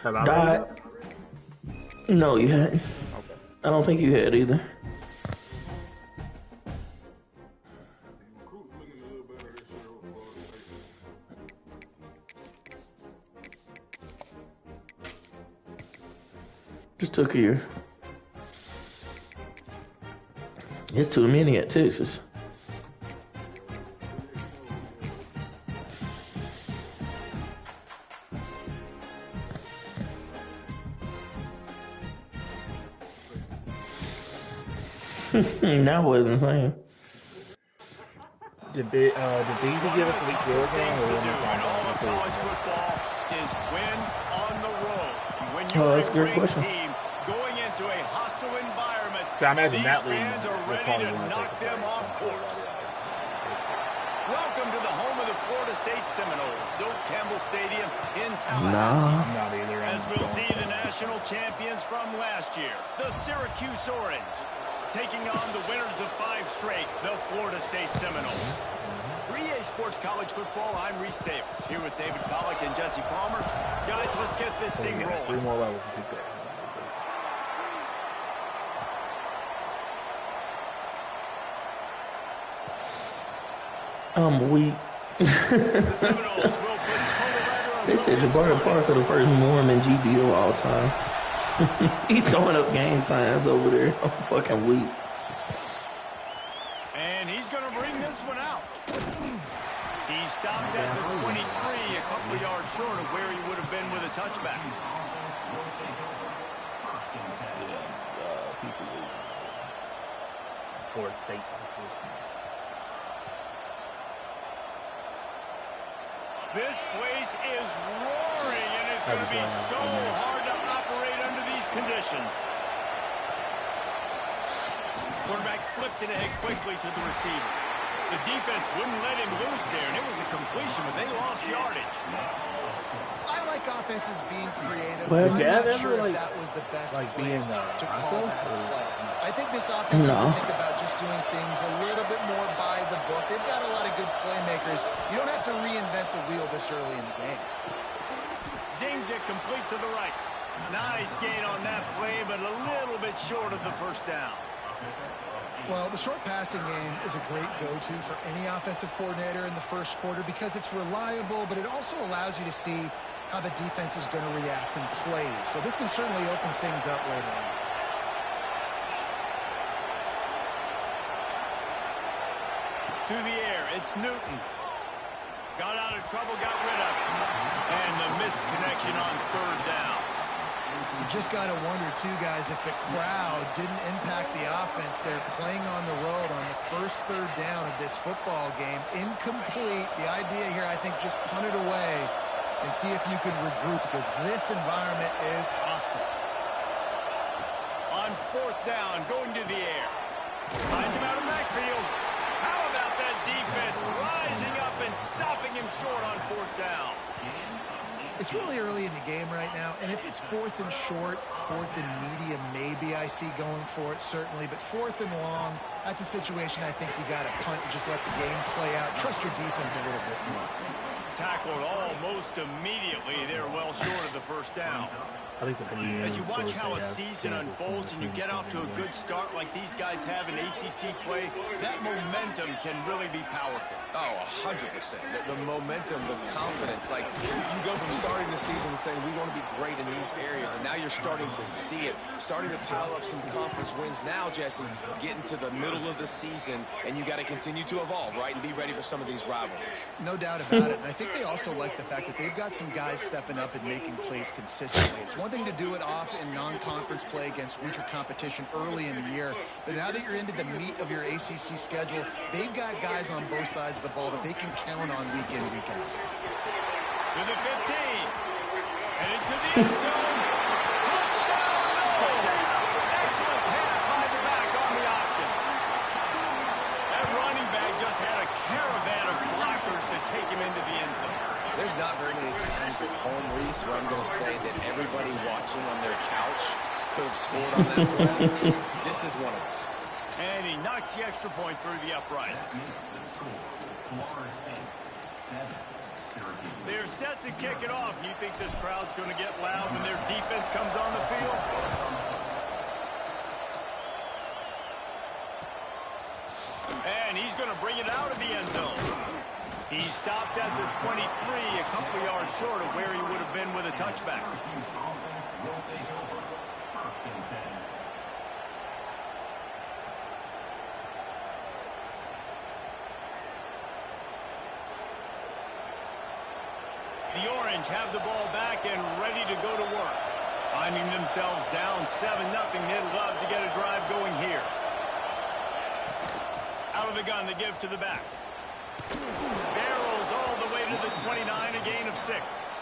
Have I read Died. No, you hadn't. Okay. I don't think you had either. Just took here. It's too many at Texas. That was insane. Did they give us a week to game or all of college football is win on the road. When Oh, you're that's a a great great question. team going into a hostile environment, So I imagine these that league fans are will ready probably to wanna knock take the them play. off course. Welcome to the home of the Florida State Seminoles, Doak Campbell Stadium in Tallahassee. I'm not either. As we'll see the national champions from last year, the Syracuse Orange, taking on the winners of 5 straight, the Florida State Seminoles. For EA Sports College Football, I'm Reese Davis, here with David Pollack and Jesse Palmer. Guys, let's get this thing We got 3 rolling. more levels to keep going. I'm weak. The Seminoles will put total rider They said Jabari Parker, the first Mormon GD of all time. He throwing up gang signs over there. I'm fucking weak. And he's going to bring this one out. He stopped at the 23, a couple yards short of where he would have been with a touchback. Florida State. This place is roaring, and it's going to be so hard to operate under these conditions. Quarterback flips it ahead quickly to the receiver. The defense wouldn't let him loose there, and it was a completion, but they lost yardage. I like offenses being creative. Well, I'm yeah, not they sure were if like- that was the best like place being, to call that or- play. I think this offense No. needs to think about just doing things a little bit more by the book. They've got a lot of good playmakers. You don't have to reinvent the wheel this early in the game. Zings it complete to the right. Nice gain on that play, but a little bit short of the first down. Well, the short passing game is a great go-to for any offensive coordinator in the first quarter because it's reliable, but it also allows you to see how the defense is going to react and play. So this can certainly open things up later on. To the air, it's Newton. Got out of trouble, got rid of it. And the misconnection on 3rd down. You just got to wonder, too, guys, if the crowd didn't impact the offense. They're playing on the road on the first 3rd down of this football game. Incomplete. The idea here, I think, just punt it away and see if you can regroup because this environment is hostile. On 4th down, going to the air. Finds him out of the backfield. How about that defense rising up and stopping him short on 4th down? It's really early in the game right now, and if it's 4th and short, 4th and medium, maybe I see going for it, certainly. But 4th and long, that's a situation I think you got to punt and just let the game play out. Trust your defense a little bit more. Tackled almost immediately. They're well short of the first down. I think the As you watch how a season unfolds and you get off to a good start like these guys have in ACC play, that momentum can really be powerful. Oh, 100%. The momentum, the confidence. Like, you go from starting the season and saying, we want to be great in these areas, and now you're starting to see it, starting to pile up some conference wins. Now, Jesse, getting to the middle of the season, and you got to continue to evolve, right, and be ready for some of these rivalries. No doubt about it. And I think they also like the fact that they've got some guys stepping up and making plays consistently. It's one thing to do it off in non-conference play against weaker competition early in the year, but now that you're into the meat of your ACC schedule, they've got guys on both sides of the ball that they can count on week in, week out. To the 15. Headed to the end zone. Touchdown, Noles! Excellent pass by the back on the option. That running back just had a caravan of blockers to take him into the end zone. There's not very many times at home, Reese, where I'm going to say that everybody watching on their couch could have scored on that play. This is one of them. And he knocks the extra point through the uprights. They're set to kick it off. You think this crowd's going to get loud when their defense comes on the field? And he's going to bring it out of the end zone. He stopped at the 23, a couple yards short of where he would have been with a touchback. The Orange have the ball back and ready to go to work. Finding themselves down 7-0, they'd love to get a drive going here. Out of the gun to give to the back. Barrels all the way to the 29, a gain of 6.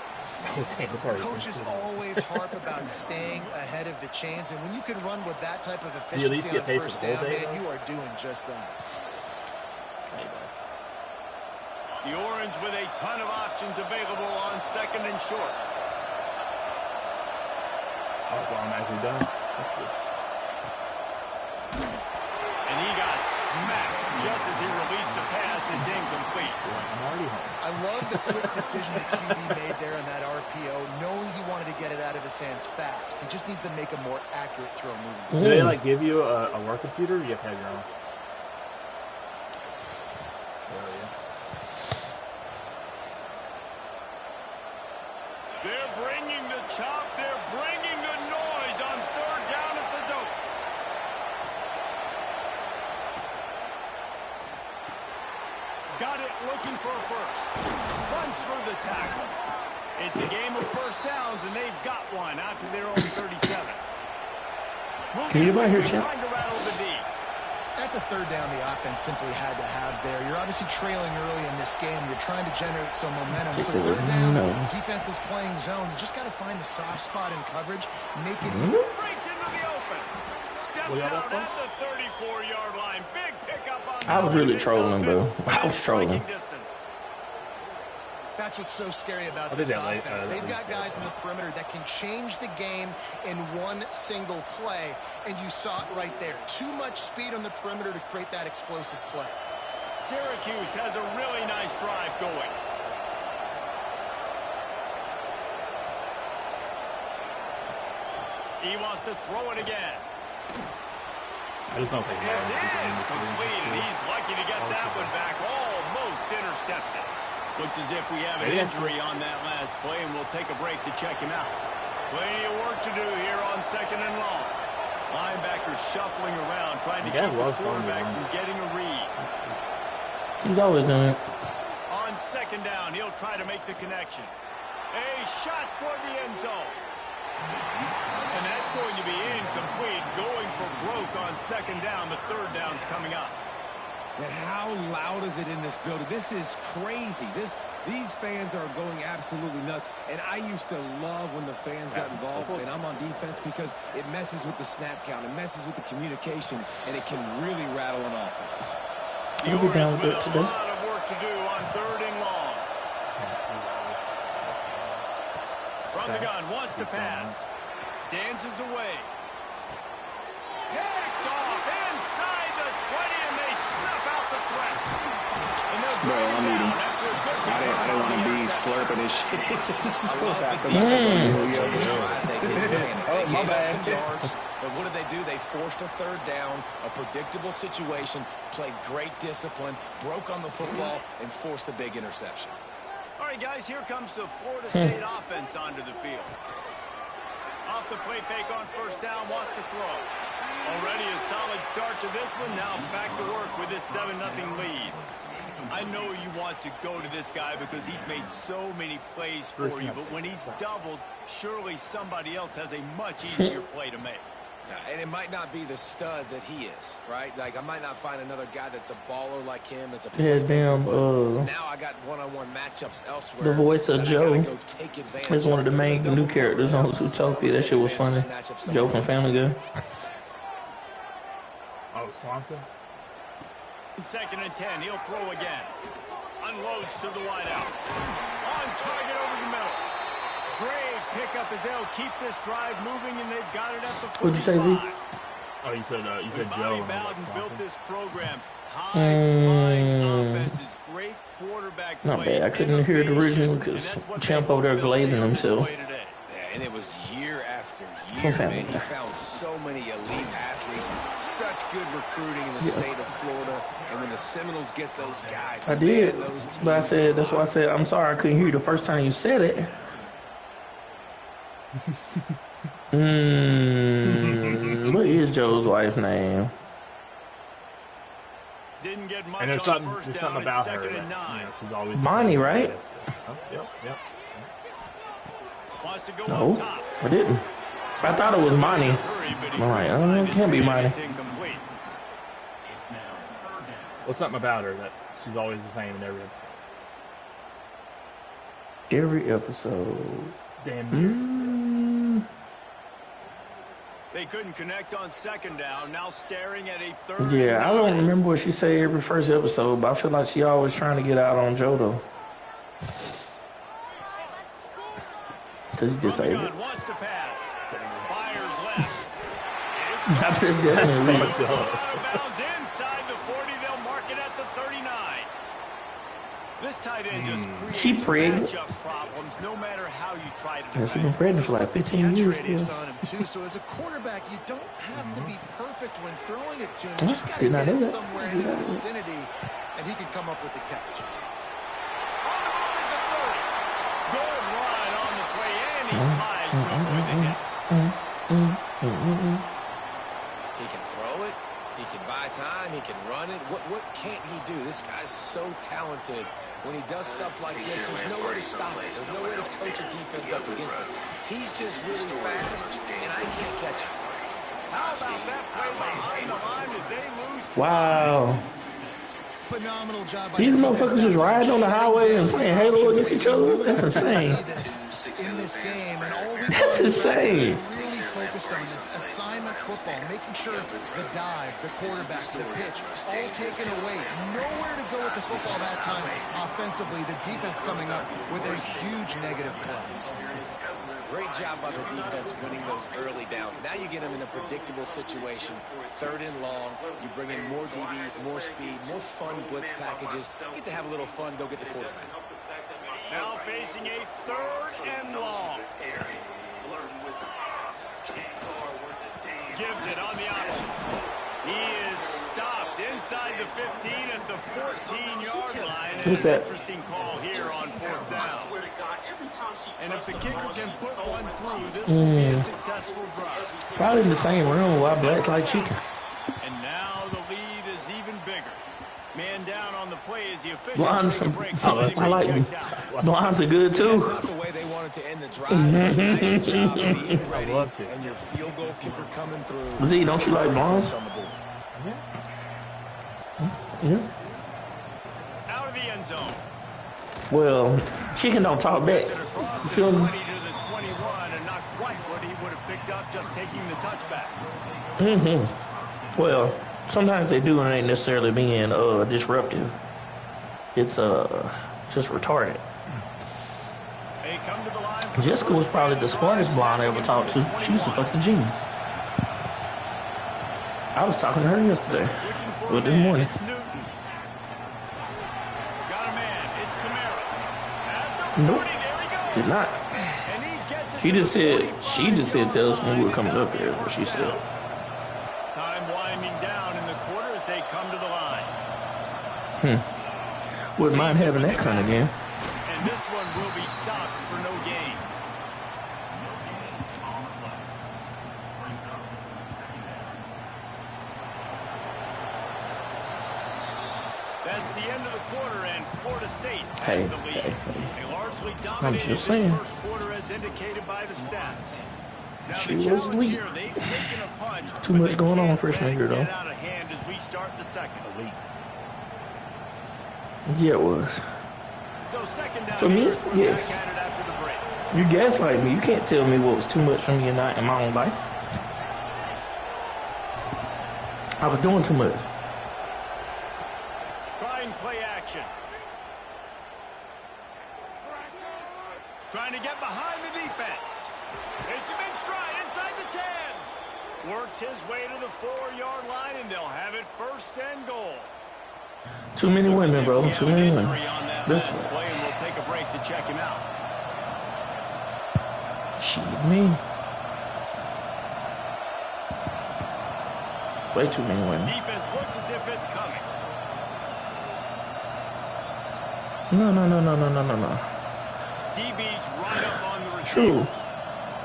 Coaches always harp about staying ahead of the chains, and when you can run with that type of efficiency on first down, man, you are doing just that. The Orange with a ton of options available on 2nd and short. Oh, well, I'm actually done. And he got smacked just as he released the pass. It's incomplete. I'm already home. I love the quick decision the QB made there on that RPO, knowing he wanted to get it out of his hands fast. He just needs to make a more accurate throw moving forward. Do they like give you a work computer, or you have to have your own? They're bringing the chop. They're bringing the noise on 3rd down at the dope. Got it, looking for a first. Runs through the tackle. It's a game of first downs, and they've got one after their own 37. Can you buy here, champ? Trying to rattle the D. That's a 3rd down the offense simply had to have there. You're obviously trailing early in this game. You're trying to generate some momentum. So 3rd down, defense is playing zone. You just got to find the soft spot in coverage, make it even. Breaks into the open. Steps out at the 34-yard line. Big pickup on I was really trolling, bro. I was trolling. That's what's so scary about this offense. They've got guys in the perimeter that can change the game in one single play, and you saw it right there. Too much speed on the perimeter to create that explosive play. Syracuse has a really nice drive going. He wants to throw it again. I just don't think it's incomplete, and he's lucky to get that one back. Almost intercepted. Looks as if we have an injury on that last play, and we'll take a break to check him out. Plenty of work to do here on 2nd and long. Linebacker shuffling around, trying to keep the quarterback from getting a read. He's always done it. On 2nd down, he'll try to make the connection. A shot toward the end zone. And that's going to be incomplete. Going for broke on 2nd down. The 3rd down's coming up. And how loud is it in this building? This is crazy. These fans are going absolutely nuts. And I used to love when the fans got involved, and I'm on defense, because it messes with the snap count. It messes with the communication, and it can really rattle an offense. The Orange with a lot of work to do on 3rd and long. From the gun, wants to pass. Dances away. Picked off inside the 20, and they snuff out the threat. Bro, I'm eating. I didn't want to be slurping this shit. This is what happened. Oh, my bad. But what did they do? They forced a 3rd down, a predictable situation, played great discipline, broke on the football, and forced the big interception. All right, guys, here comes the Florida State offense onto the field. Off the play fake on 1st down, wants to throw. Already a solid start to this one. Now back to work with this 7-0 lead. I know you want to go to this guy because he's made so many plays for you, but when he's doubled, surely somebody else has a much easier play to make. And it might not be the stud that he is, right? Like, I might not find another guy that's a baller like him. That's a now I got one-on-one matchups elsewhere. The voice of Joe is one of the main new characters on Zootopia. That shit was funny. Joe from Family Guy. Oh, Swanson? 2nd and 10, he'll throw again. Unloads to the wideout. On target over the middle. Great pickup as they'll keep this drive moving, and they've got it at the 45. What'd you say, Z? Oh, you said Joe. Bobby Bowden built this program. High-flying offenses, great quarterback Not play. bad. I couldn't hear the original Innovation, because and that's what Champ they over there hope they'll see glazing on himself. display today. Yeah, and it was year after From year, Family man. He Guy. found so many elite athletes, such good recruiting in the state of Florida. And when the Seminoles get those guys, I man, did, those teams but I said that's why I said I'm sorry I couldn't hear you the first time you said it. What is Joe's wife's name? Didn't get much And there's on something, first there's down. something It's about her second that, and 9. she's always Monty, right? Oh, yep. Wants to go No, up top. I didn't. I thought it was Monty. Hurry, but he I'm like, couldn't oh, find it his can't be man. Monty. It's incomplete. What's something about her that she's always the same in every episode? Every episode. Damn near. They couldn't connect on second down. Now staring at a third. Yeah, I and don't 9. remember what she said every first episode, but I feel like she always trying to get out on Joe though. Because he From the disabled. gun, wants to pass. Fires left. It's I just definitely read. out of bounds inside the 40. They'll mark it at the 39. This tight end just creates She pregnant. matchup problems no matter how you try to Yeah, she been defend. pregnant for like The 15 catch years. radius Still. on him too. So as a quarterback, you don't have to be perfect when throwing it to him. Huh? You just got to Did not get know it that. somewhere in Did his not know that. vicinity, and he can come up with the catch. On the move at the 30. Good run on the play, and he slides to avoid the hit. He can throw it. He can buy time. He can run it. What can't he do? This guy's so talented. When he does stuff like this, there's no way to stop it. There's no way to coach a defense up against us. He's just really fast, and I can't catch him. How about that play behind the line as they lose? Wow. Phenomenal job by These the motherfuckers defense just that riding time, on the shutting highway down and playing the Halo option against each other? That's insane. in this game, and all we That's insane. really focused on this assignment football, making sure the dive, the quarterback, the pitch, all taken away. Nowhere to go with the football that time. Offensively, the defense coming up with a huge negative play. Great job by the defense winning those early downs. Now you get them in a predictable situation. Third and long. You bring in more DBs, more speed, more fun blitz packages. Get to have a little fun. Go get the quarterback. Now facing a third and long. Gives it on the option. He is stopped inside the 15 at the 14-yard line. Who's that? Interesting call here on fourth down. And if the kicker can put one through, this will be a successful drive. Probably in the same room why blacks like chicken. And now the lead is even bigger. Man down on the play as the officials Blondes, take a break. I like them. Blondes are good That's too. not the way they wanted to end the drive. Nice job being ready, love it. and your field goal kicker coming through. Z, don't you like blondes? On the board. Yeah. Out of the end zone. Well, chicken don't talk back. Gets it across You the feel 20 me? to the 21, and not quite what he would have picked up just taking the touchback. Well, sometimes they do and it ain't necessarily being disruptive. It's just retarded. They come to the line for Jessica was probably the smartest blonde I ever talked to. She was a fucking genius. I was talking to her yesterday. Switching for Well, a this man, morning. It's Newton. Got a man. It's Camara. At the 40, Nope. there he goes. Did not. And he gets it She to just the said 45-yard tell us when we line, were coming and up that'll here. be What she first said. down. Time winding down in the quarter as they come to the line. Wouldn't mind having that kind of game. And this one will be stopped for no gain. That's the end of the quarter, and Florida State has the lead. They largely dominated just this saying. first quarter as indicated by the stats. Now She the was challenge elite. here, they've taken a punch. Too but much they going on can't freshman let it year, though. get out of hand as we start the second. Yeah, it was. So second down For me, here as we're yes. back at it after the break. You gaslight me. You can't tell me what was too much for me and not in my own life. I was doing too much. Trying play action. Trying to get behind the defense. It's him in stride inside the 10. Works his way to the 4-yard line, and they'll have it first and goal. Too many women, bro. Too many women. This play, and we'll take a break to check him out. Shit, me. Way too many women. Defense looks as if it's coming. No. DB's right up on the receivers. True.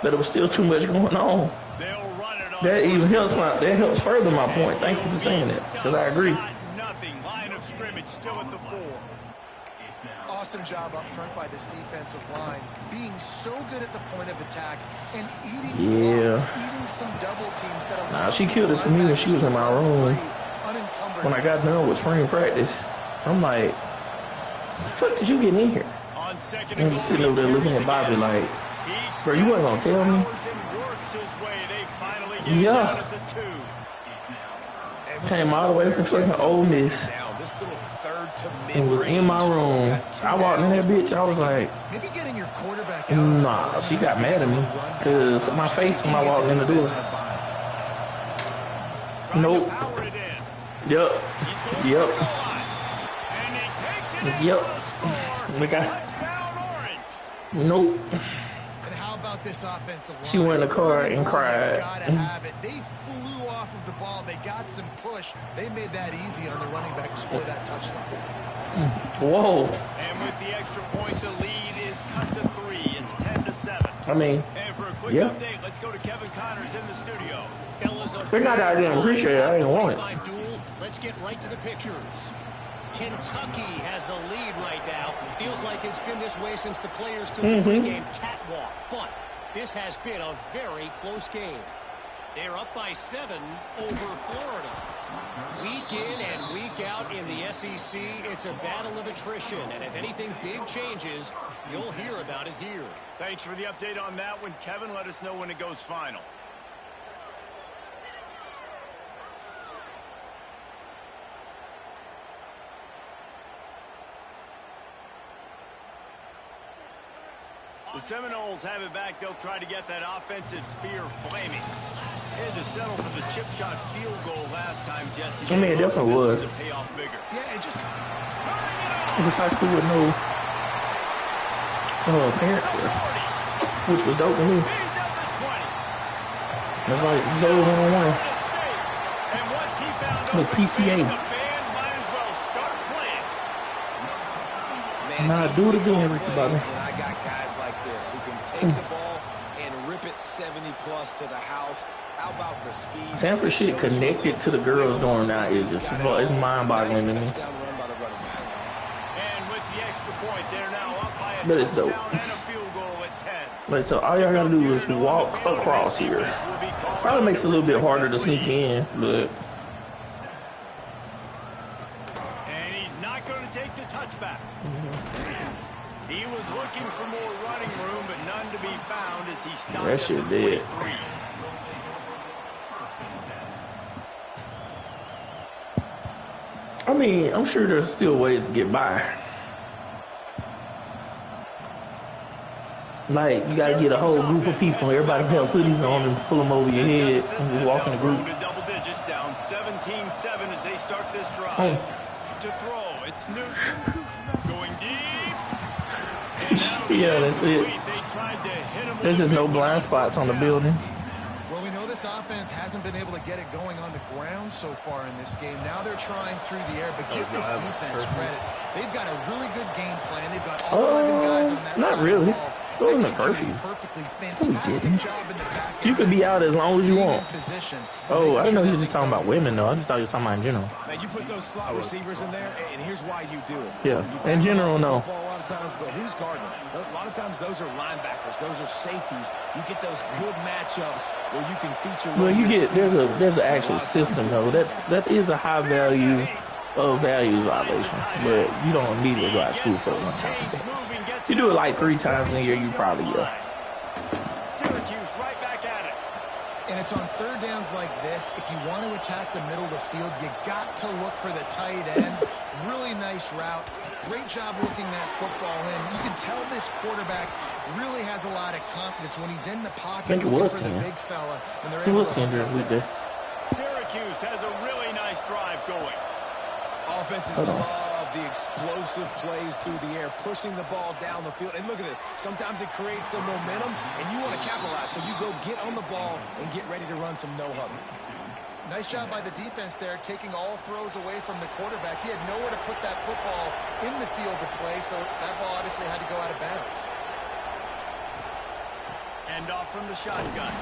But it was still too much going on. They'll run it on That even helps further my point. Thank you for saying that, because I agree. Nothing. Line of scrimmage still at the 4. Awesome job up front by this defensive line, being so good at the point of attack and eating blocks, eating some double teams that Nah, she killed it for me when she was in my room. When I got done with spring practice, I'm like, the fuck did you get in here? I'm just sitting over there looking at Bobby like, bro, you wasn't gonna tell me? Yeah. Came all the way from fucking Ole Miss and was in my room. I walked in that bitch, I was like, maybe getting your quarterback out. nah, she got mad at me because my face when I walked in the door. Nope. Yep. We got. Nope. And how about this offensive line? She went in the car and cried. Gotta have it. They flew off of the ball. They got some push. They made that easy on the running back to score that touchdown. Whoa. And with the extra point, the lead is cut to 3. It's 10-7. I mean, and for a quick update, let's go to Kevin Connors in the studio. They're not I didn't appreciate it. I didn't want it. Let's get right to the pictures. Kentucky has the lead right now. Feels like it's been this way since the players took the pregame catwalk. But this has been a very close game. They're up by 7 over Florida. Week in and week out in the SEC, it's a battle of attrition. And if anything big changes, you'll hear about it here. Thanks for the update on that one, Kevin. Let us know when it goes final. The Seminoles have it back. They'll try to get that offensive spear flaming. They had to settle for the chip shot field goal last time, Jesse. I mean, it definitely was. To pay off bigger. Yeah, it just... It was high school with no parents there, which was dope to me. He's up to 20. That's like Zoe 101. And once he found The open PCA. space, the band might as well start playing. Nah, do it again, Ricky Bobby. When I got guys like this who can take the ball and rip it 70+ to the house. How about the speed? Sanford shit connected to the girls' dorm now is just it's mind-boggling to me. And with the extra point, they're now up by a But it's dope. touchdown and a field goal at 10. But so all y'all gotta do is walk across here. Probably makes it a little bit harder to sneak in, but And he's not going to take the touchback. He was looking for more running room, but none to be found as he stopped that at shit the dead. 23. I mean, I'm sure there's still ways to get by. Like, you gotta get a whole group of people, everybody have hoodies on and pull them over your head and just walk in the group. Double digits down 17-7 as they start this drive. To throw, it's Newton going deep. Yeah, that's it. There's just no blind spots on the building. Well, we know this offense hasn't been able to get it going on the ground so far in this game. Now they're trying through the air, but give this defense credit. They've got a really good game plan. They've got all 11 guys on that not side really. of the ball. It wasn't a curfew. Perfectly No, fantastic didn't. job in the back end. You could be out as long as you want. Position. Oh, I didn't know you were just talking about women, though. I just thought you were talking about in general. Man, you put those slot receivers in there, and here's why you do it. Yeah, in general, no. A lot of times, but who's guarding them? A lot of times, those are linebackers. Those are safeties. You get those good matchups where you can feature. Well, you get there's an actual system though. That is a high value of values violation, but you don't immediately go out of school for it one time. You do it like 3 times in a year, you probably Syracuse right back at it. And it's on third downs like this. If you want to attack the middle of the field, you got to look for the tight end. Really nice route. Great job looking that football in. You can tell this quarterback really has a lot of confidence when he's in the pocket. I think it was for the big fella. It was 10 during the weekday. Syracuse has a really nice drive going. Offenses love the explosive plays through the air, pushing the ball down the field. And look at this. Sometimes it creates some momentum, and you want to capitalize. So you go get on the ball and get ready to run some no-huddle. Nice job by the defense there, taking all throws away from the quarterback. He had nowhere to put that football in the field to play, so that ball obviously had to go out of bounds. And off from the shotgun.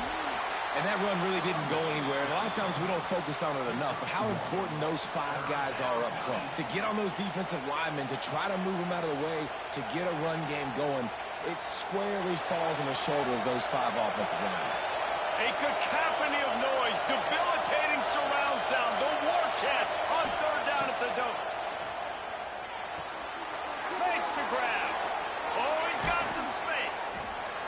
And that run really didn't go anywhere. A lot of times we don't focus on it enough, but how important those 5 guys are up front. To get on those defensive linemen, to try to move them out of the way, to get a run game going, it squarely falls on the shoulder of those 5 offensive linemen. A cacophony of noise, debilitating surround sound, the war chant on third down at the dope. Makes the grab. Oh, he's got some space.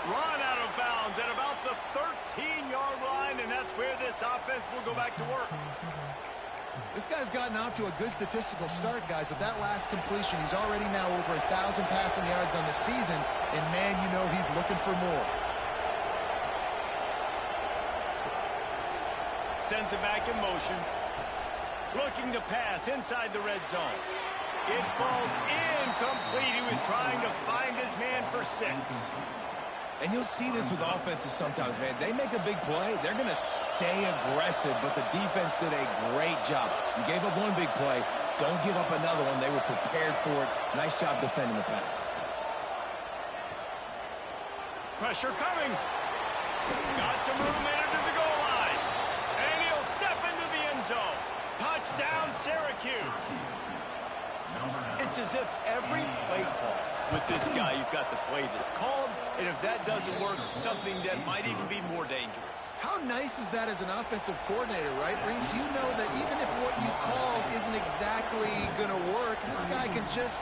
Run out of bounds at about the 13-yard line, and that's where this offense will go back to work. This guy's gotten off to a good statistical start, guys, but that last completion, he's already now over 1,000 passing yards on the season, and man, you know he's looking for more. Sends it back in motion. Looking to pass inside the red zone. It falls incomplete. He was trying to find his man for 6. And you'll see this with offenses sometimes, man. They make a big play. They're going to stay aggressive, but the defense did a great job. You gave up one big play. Don't give up another one. They were prepared for it. Nice job defending the pass. Pressure coming. Got some room into the goal line. And he'll step into the end zone. Touchdown, Syracuse. It's as if every play call with this guy, you've got the play that's called, and if that doesn't work, something that might even be more dangerous. How nice is that as an offensive coordinator, right, Reese? You know that even if what you called isn't exactly going to work, this guy can just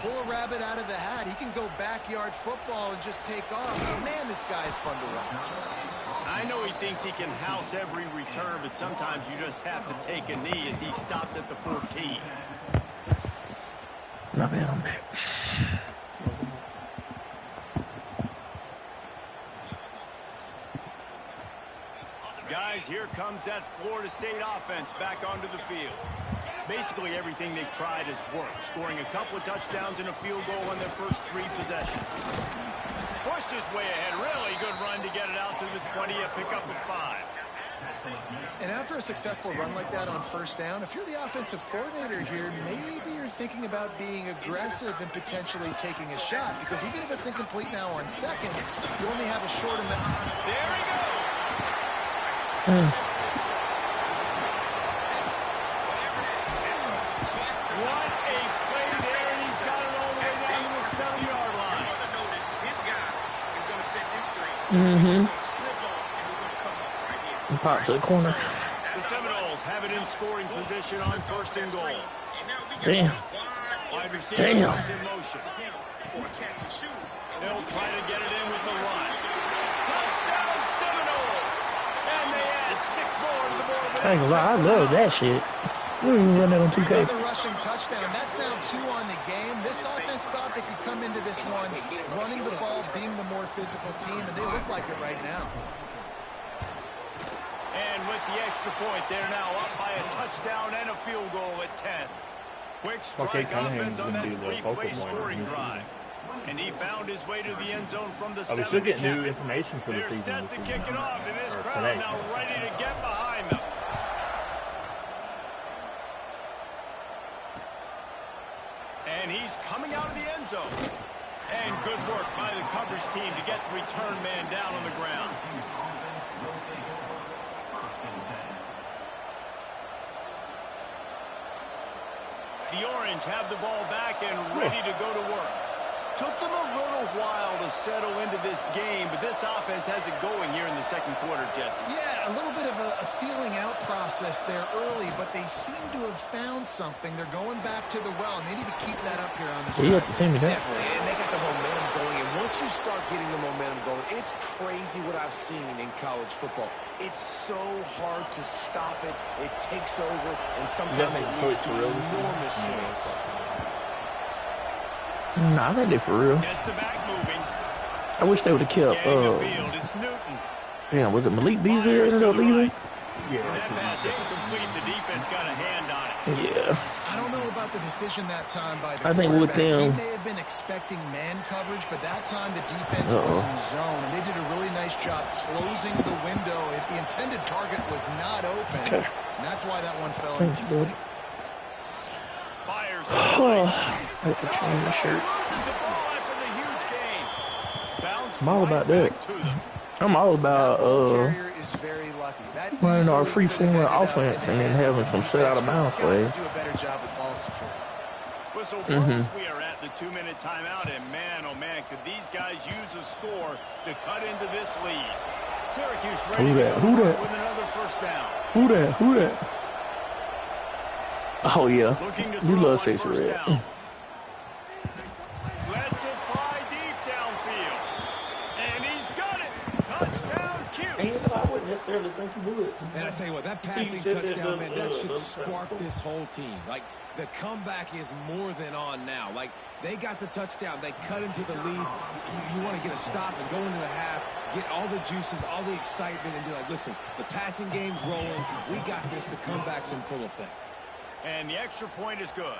pull a rabbit out of the hat. He can go backyard football and just take off. Man, this guy is fun to watch. I know he thinks he can house every return, but sometimes you just have to take a knee as he stopped at the 14. Not bad, I'm back. Guys, here comes that Florida State offense back onto the field. Basically everything they've tried has worked, scoring a couple of touchdowns and a field goal on their first 3 possessions. Pushed his way ahead, really good run to get it out to the 20, a pickup of 5. And after a successful run like that on first down, if you're the offensive coordinator here, maybe you're thinking about being aggressive and potentially taking a shot, because even if it's incomplete now on second, you only have a short amount. There he goes. What a play there, and he's got it all the way down to the 7-yard line. Pop to the corner. The Seminoles have it in scoring position on first and goal. Damn. Wide receiver comes in motion. They'll try to get it in with the run. Touchdown Seminoles! And they add 6 more to the board. I ain't gonna lie, I love that shit. We didn't run that on 2K. Another rushing touchdown. That's now 2 on the game. This offense thought they could come into this one running the ball, being the more physical team, and they look like it right now. And with the extra point, they're now up by a touchdown and a field goal at 10. Quick strike offense on that 3-play scoring drive. And he found his way to the end zone from the 7. We should get new information for the They're season. set to kick it off, and this crowd now ready to get behind them. And he's coming out of the end zone. And good work by the coverage team to get the return man down on the ground. The Orange have the ball back and ready to go to work. Took them a little while to settle into this game, but this offense has it going here in the second quarter, Jesse. Yeah, a little bit of a feeling out process there early, but they seem to have found something. They're going back to the well, and they need to keep that up here on this. You have to see me that. Definitely, and they got the momentum going. And once you start getting the momentum going, it's crazy what I've seen in college football. It's so hard to stop it. It takes over, and sometimes it leads to enormous swings. Nah, they did for real. Gets the back moving. I wish they would have kept. The field. It's Newton. Yeah, was it Malik Beasley that ended up leaving? Yeah. And that pass incomplete. The defense got a hand on it. Yeah. I don't know about the decision that time by the I think with them, he may have been expecting man coverage, but that time the defense was in zone, and they did a really nice job closing the window. The intended target was not open, and that's why that one fell incomplete. Fires. I have to change the shirt. Loses the ball after the huge gain. Bounce I'm all right about that. back to them. I'm all about Carrier is very lucky. That running our easily free flowing could have ended up offense in and then the having some set out of bounds defense. plays. Got to do a better job with ball security. Whistle blows. We are at the 2-minute timeout, and man, oh man, could these guys use a score to cut into this lead. Syracuse ready Who to that? go Who that? with another first down. Who that? Who that? Oh yeah, Looking to you throw love on 6 first red. down. Lets it fly deep downfield. And he's got it. Touchdown, Cuse. I wouldn't necessarily think he would. And I tell you what, that passing touchdown, man, that should spark this whole team. Like, the comeback is more than on now. Like, they got the touchdown. They cut into the lead. You want to get a stop and go into the half, get all the juices, all the excitement, and be like, listen, the passing game's rolling. We got this. The comeback's in full effect. And the extra point is good.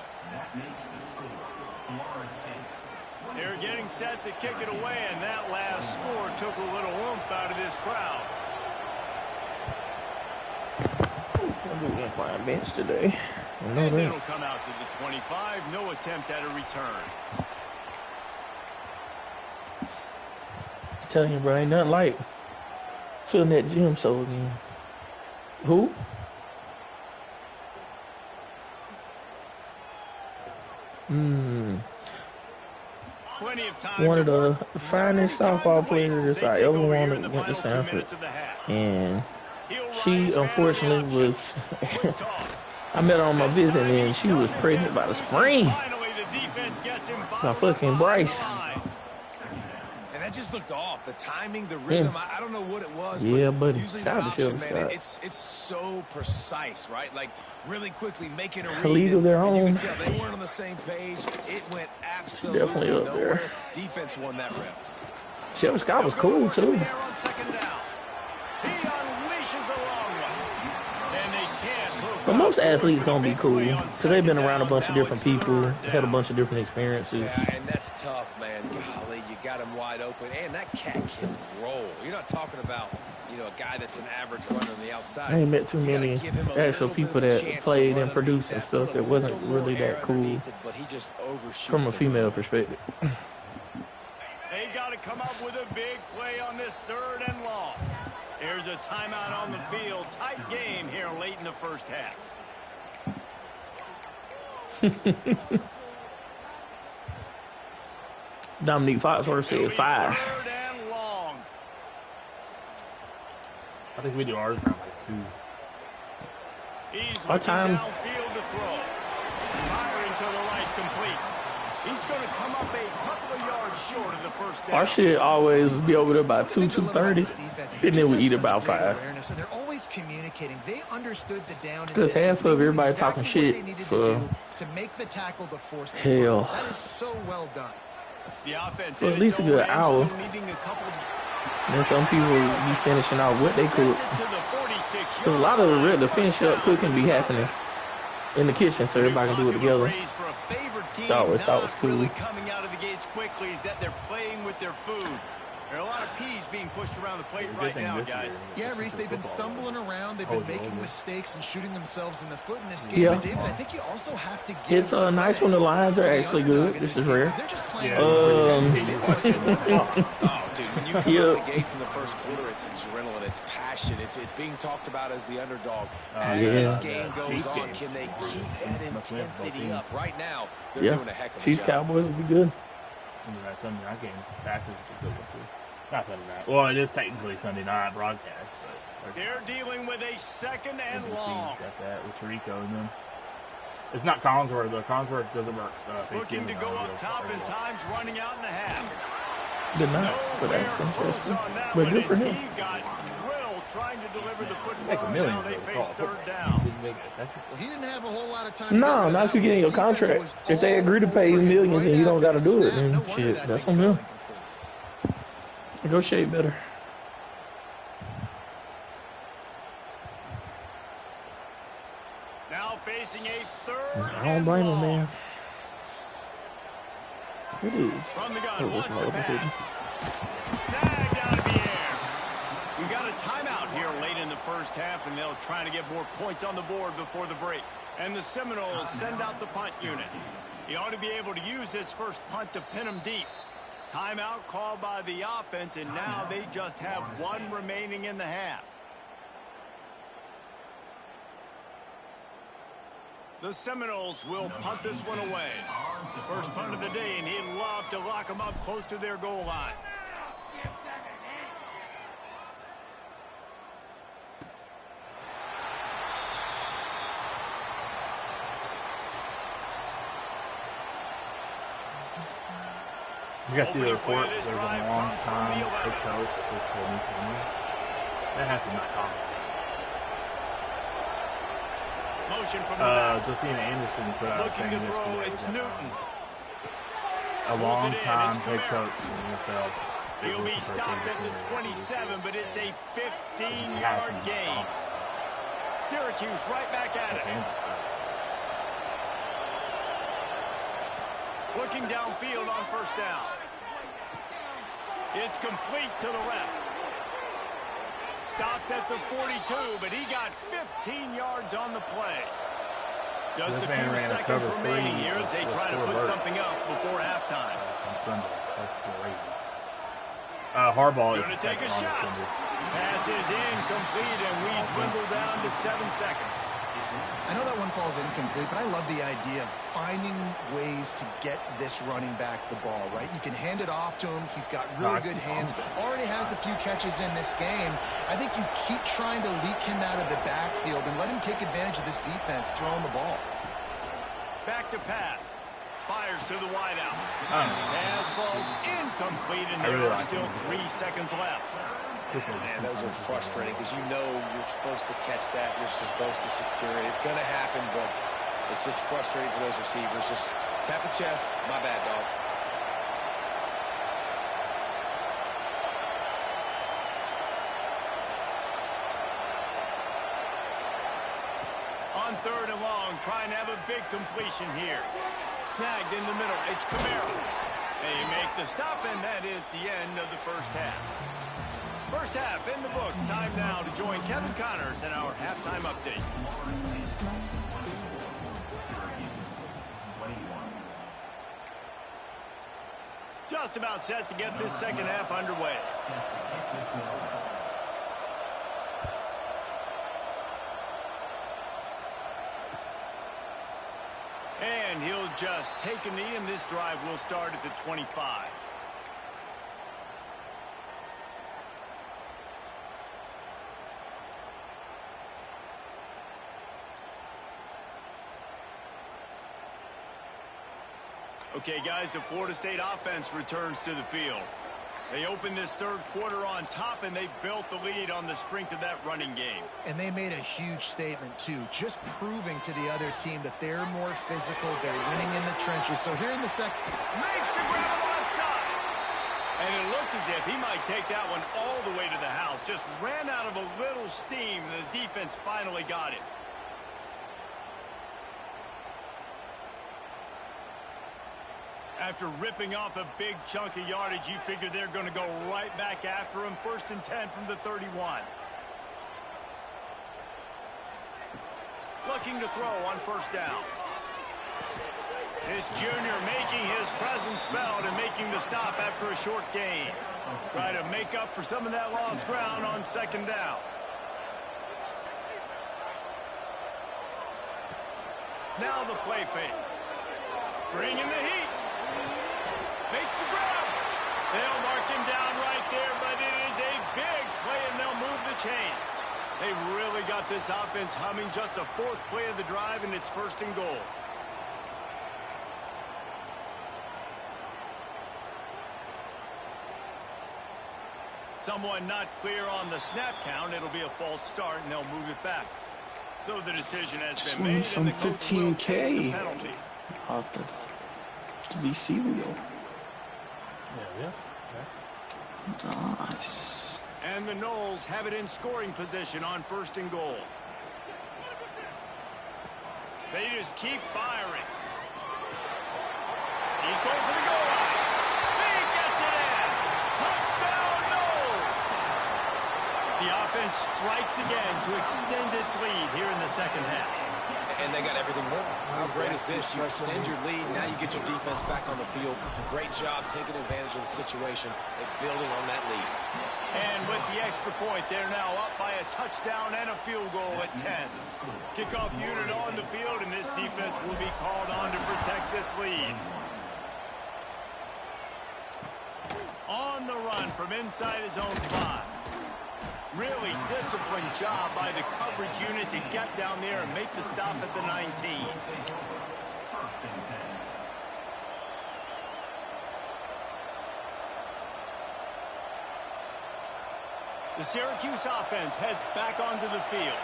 They're getting set to kick it away, and that last score took a little oomph out of this crowd. I'm going to flying bench today. I know And that. it'll come out to the 25. No attempt at a return. I'm telling you, bro, ain't nothing like feeling that gym so again. Who? Plenty of time. One of to the work. finest Not softball many times to players waste as I they ever take over here wanted in the went to final 2 Sanford. minutes of the half. And He'll she rise, man, unfortunately the was, Quick toss. I met her on my visit and she was Doesn't pregnant get by the loose, and spring. finally the defense gets him My bottled fucking up Bryce. behind the line. And that just looked off. The timing, the rhythm, I don't know what it was. Yeah, but buddy. usually Shout that out to option, Shelby man, Scott. it's so precise, right? Like, really quickly making a read. A league of their and you own. can tell they weren't on the same page. It went absolutely Definitely up there. nowhere. Defense won that rep. Shelby Scott was cool too. He unleashes a long one. And they can't hook But up most for it athletes for gonna the be big cool play on because they've been second around a down. bunch of Now different it's people, third had a down. bunch of different experiences. Yeah, and that's tough, man. Golly, you got him wide open. And that cat can roll. You're not talking about, a guy that's an average runner on the outside. I ain't met too You gotta many give him a actual little people bit of a that chance to played run and produced and underneath stuff put that a wasn't little more really air that cool underneath it, but he just overshoots from a the female limit. perspective. They got to come up with a big play on this 3rd and long. Here's a timeout on the field. Tight game here late in the first half. Dominique Foxworth said 5. 3rd and long. I think we do ours around like 2. He's Our looking time. downfield to throw. Firing to the right, complete. He's going to come up a couple of yards short of the first down. Our shit always be over there by 2, Things I love about 2:30, this defense is and they then we just eat have about such great 5. awareness, and they're always communicating. They understood the down and Because distance. half They of knew everybody exactly talking what shit they needed for to do to make the tackle to force the hell. punt. That is so well done. The offense For at in least its a own good end, hour. still needing a couple of Then some people be finishing off what they cook. gets it to the 46 Because a lot of the real, the finish up cooking be happening in the kitchen so everybody can do it together. That was cool. Really coming out of the gates quickly is that they're playing with their food. There are a lot of peas being pushed around the plate right now, guys. Yeah, Reese, they've been stumbling around. They've been making mistakes and shooting themselves in the foot in this game. Yeah. But David, I think you also have to give It's nice when the lines are actually good. This is rare. They're just playing Yeah. over intensity. They look like they want it. Oh, dude, when you come Yeah. out the gates in the first quarter, it's adrenaline, it's passion, it's being talked about as the underdog. As this game goes on, can they keep that intensity up? Right now, they're doing a heck of a Chiefs job. Cowboys will be good. And then that Sunday night game, Packers is a good one too. Not Sunday night. Well, it is technically Sunday night broadcast, but They're dealing with a 2nd and long. got that with Rico and them. It's not Collinsworth though. Collinsworth doesn't work. Looking to go up top and times running out in the half. Good night. But Nowhere that's close interesting. on that But one good for as him. he got drilled trying to deliver the Make football. $1 million Now they for the face call. 3rd down. Didn't make it effective. Well, he didn't have a whole lot of time. No, not if you get in your contract. If they agree to pay you millions and you don't got to do it, then shit, that's on them. Negotiate better. facing a third. I don't blame him, man. It is. From the gun, wants to pass. Snagged out of the air. We got a timeout here late in the first half, and they'll try to get more points on the board before the break. And the Seminoles send out the punt unit. He ought to be able to use this first punt to pin him deep. Timeout called by the offense, and now they just have one remaining in the half. The Seminoles will punt this one away. First punt of the day, and he'd love to lock them up close to their goal line. You guys see the report? There's a long time head coach with the new family. That has to knock off. Motion from the back. Josina Anderson put out Looking to throw, it's Newton. A long time head coach in the NFL. He'll be stopped at the 27, but it's a 15-yard gain. Syracuse right back at it. Looking downfield on first down. It's complete to the left. Stopped at the 42, but he got 15 yards on the play. Just a few seconds remaining here as they try to put something up before halftime. Harbaugh is going to take a shot. Pass is incomplete, and we dwindle down to 7 seconds. I know that one falls incomplete, but I love the idea of finding ways to get this running back the ball, right? You can hand it off to him. He's got really good hands. Already has a few catches in this game. I think you keep trying to leak him out of the backfield and let him take advantage of this defense throwing the ball. Back to pass. Fires to the wideout. Pass falls incomplete, and there are still 3 seconds left. Man, those are frustrating because you know you're supposed to catch that. You're supposed to secure it. It's going to happen, but it's just frustrating for those receivers. Just tap the chest. My bad, dog. On third and long, trying to have a big completion here. Snagged in the middle. It's Camaro. They make the stop, and that is the end of the first half. First half in the books. Time now to join Kevin Connors in our halftime update. Just about set to get this second half underway. And he'll just take a knee, and this drive will start at the 25. Okay, guys, the Florida State offense returns to the field. They opened this third quarter on top, and they built the lead on the strength of that running game. And they made a huge statement, too, just proving to the other team that they're more physical, they're winning in the trenches. So here in the second... Makes the grab on the left side. And it looked as if he might take that one all the way to the house. Just ran out of a little steam, and the defense finally got it. After ripping off a big chunk of yardage, you figure they're going to go right back after him. 1st and 10 from the 31. Looking to throw on first down. This junior making his presence felt and making the stop after a short gain. Try to make up for some of that lost ground on second down. Now the play fake. Bringing the heat. Makes the grab. They'll mark him down right there, but it is a big play, and they'll move the chains. They've really got this offense humming. Just the 4th play of the drive, and it's 1st and goal. Someone not clear on the snap count. It'll be a false start, and they'll move it back. So the decision has been made. Some and the coach will take the $15K penalty. off the VC wheel. Yeah. Nice. And the Noles have it in scoring position on 1st and goal. They just keep firing. He's going for the goal line. He gets it in. Touchdown, Knowles. The offense strikes again to extend its lead here in the second half. And they got everything working. How great is this? You extend your lead, now you get your defense back on the field. Great job taking advantage of the situation and building on that lead. And with the extra point, they're now up by a touchdown and a field goal at 10. Kickoff unit on the field, and this defense will be called on to protect this lead. On the run from inside his own 5. Really disciplined job by the coverage unit to get down there and make the stop at the 19. The Syracuse offense heads back onto the field.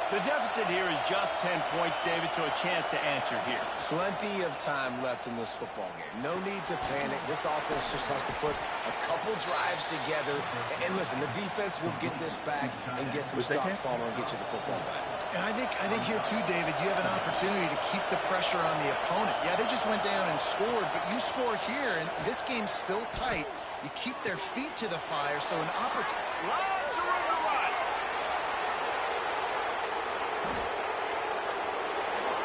The deficit here is just 10 points, David, so a chance to answer here. Plenty of time left in this football game. No need to panic. This offense just has to put a couple drives together. And listen, the defense will get this back and get some stops following and get you the football back. And I think here too, David, you have an opportunity to keep the pressure on the opponent. Yeah, they just went down and scored, but you score here, and this game's still tight. You keep their feet to the fire, so an opportunity. Lots of room to run.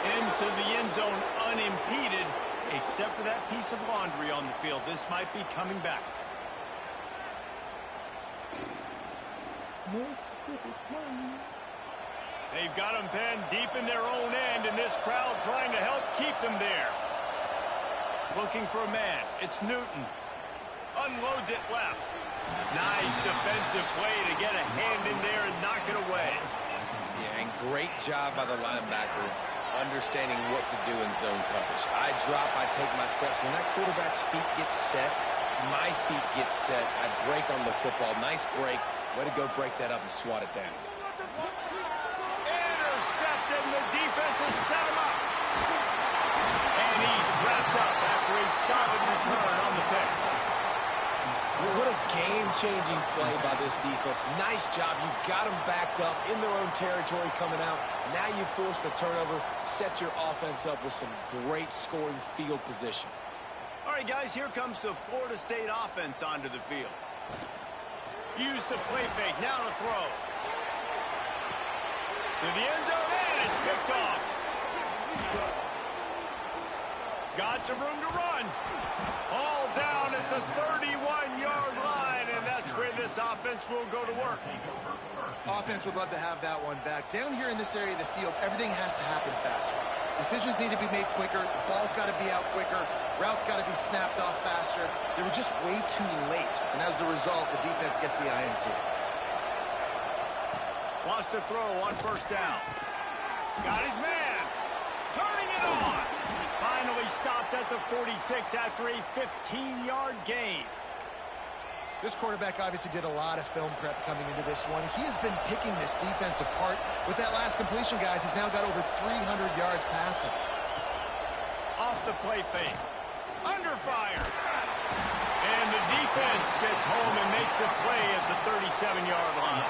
Into the end zone unimpeded, except for that piece of laundry on the field. This might be coming back. They've got them penned deep in their own end, and this crowd trying to help keep them there. Looking for a man. It's Newton. Unloads it left. Nice defensive play to get a hand in there and knock it away. Yeah, and great job by the linebacker understanding what to do in zone coverage. I drop, I take my steps. When that quarterback's feet get set, my feet get set. I break on the football. Nice break. Way to go break that up and swat it down. Intercepted, and the defense has set him up. And he's wrapped up after a solid return on the pick. What a game-changing play by this defense. Nice job. You got them backed up in their own territory coming out. Now you force the turnover, set your offense up with some great scoring field position. All right, guys, here comes the Florida State offense onto the field. Use the play fake, now to throw. To the end zone, and it's picked off. Got some room to run. All down at the 31-yard line, and that's where this offense will go to work. Offense would love to have that one back. Down here in this area of the field, everything has to happen faster. Decisions need to be made quicker. The ball's got to be out quicker. Routes got to be snapped off faster. They were just way too late, and as the result, the defense gets the INT. Wants to throw on first down. Got his man. Turning it on. Finally stopped at the 46 after a 15-yard gain. This quarterback obviously did a lot of film prep coming into this one. He has been picking this defense apart. With that last completion, guys, he's now got over 300 yards passing. Off the play fake. Under fire. And the defense gets home and makes a play at the 37-yard line.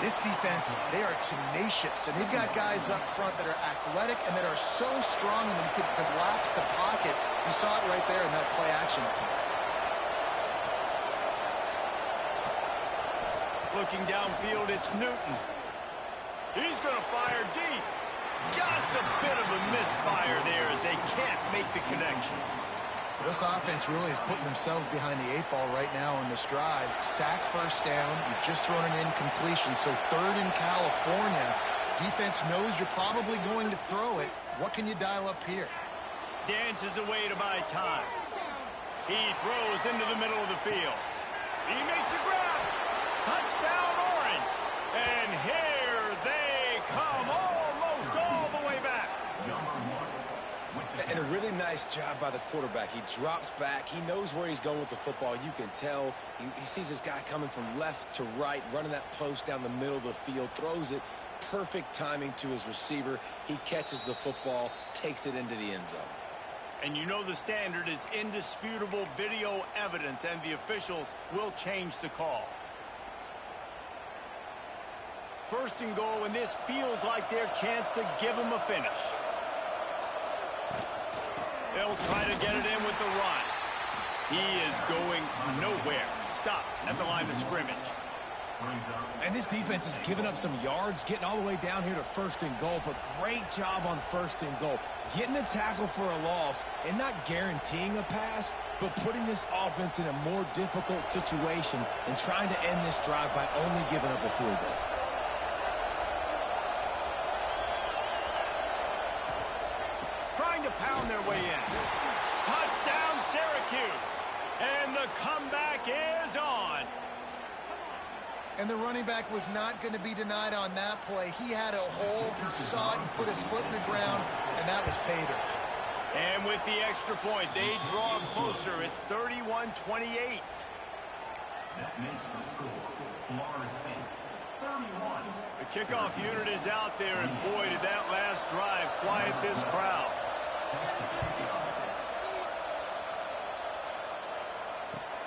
This defense, they are tenacious, and they've got guys up front that are athletic and that are so strong and can collapse the pocket. You saw it right there in that play action attempt. Looking downfield, it's Newton. He's going to fire deep. Just a bit of a misfire there as they can't make the connection. This offense really is putting themselves behind the 8 ball right now in this drive. Sack first down. You've just thrown an incompletion, so third in California. Defense knows you're probably going to throw it. What can you dial up here? Dances away to buy time. He throws into the middle of the field. He makes a grab. Touchdown, Orange. And here they come almost all the way back. And a really nice job by the quarterback. He drops back. He knows where he's going with the football. You can tell. He sees this guy coming from left to right, running that post down the middle of the field, throws it. Perfect timing to his receiver. He catches the football, takes it into the end zone. And you know the standard is indisputable video evidence, and the officials will change the call. First and goal, and this feels like their chance to give them a finish. They'll try to get it in with the run. He is going nowhere. Stop at the line of scrimmage. And this defense has given up some yards, getting all the way down here to 1st and goal, but great job on 1st and goal. Getting the tackle for a loss and not guaranteeing a pass, but putting this offense in a more difficult situation and trying to end this drive by only giving up a field goal. Trying to pound their way in. Touchdown, Syracuse. And the comeback is on. And the running back was not going to be denied on that play. He had a hole. He saw it. He put his foot in the ground, and that was pay dirt. And with the extra point, they draw closer. It's 31-28. That makes the score Florida State 31. The kickoff unit is out there, and boy, did that last drive quiet this crowd.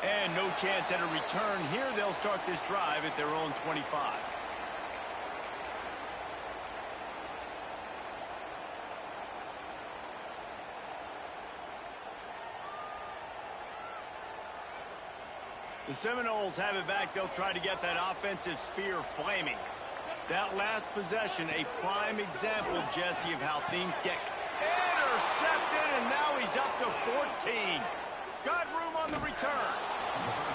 And no chance at a return here. They'll start this drive at their own 25. The Seminoles have it back. They'll try to get that offensive spear flaming. That last possession, a prime example, Jesse, of how things get intercepted, and now he's up to 14. Got room on the return.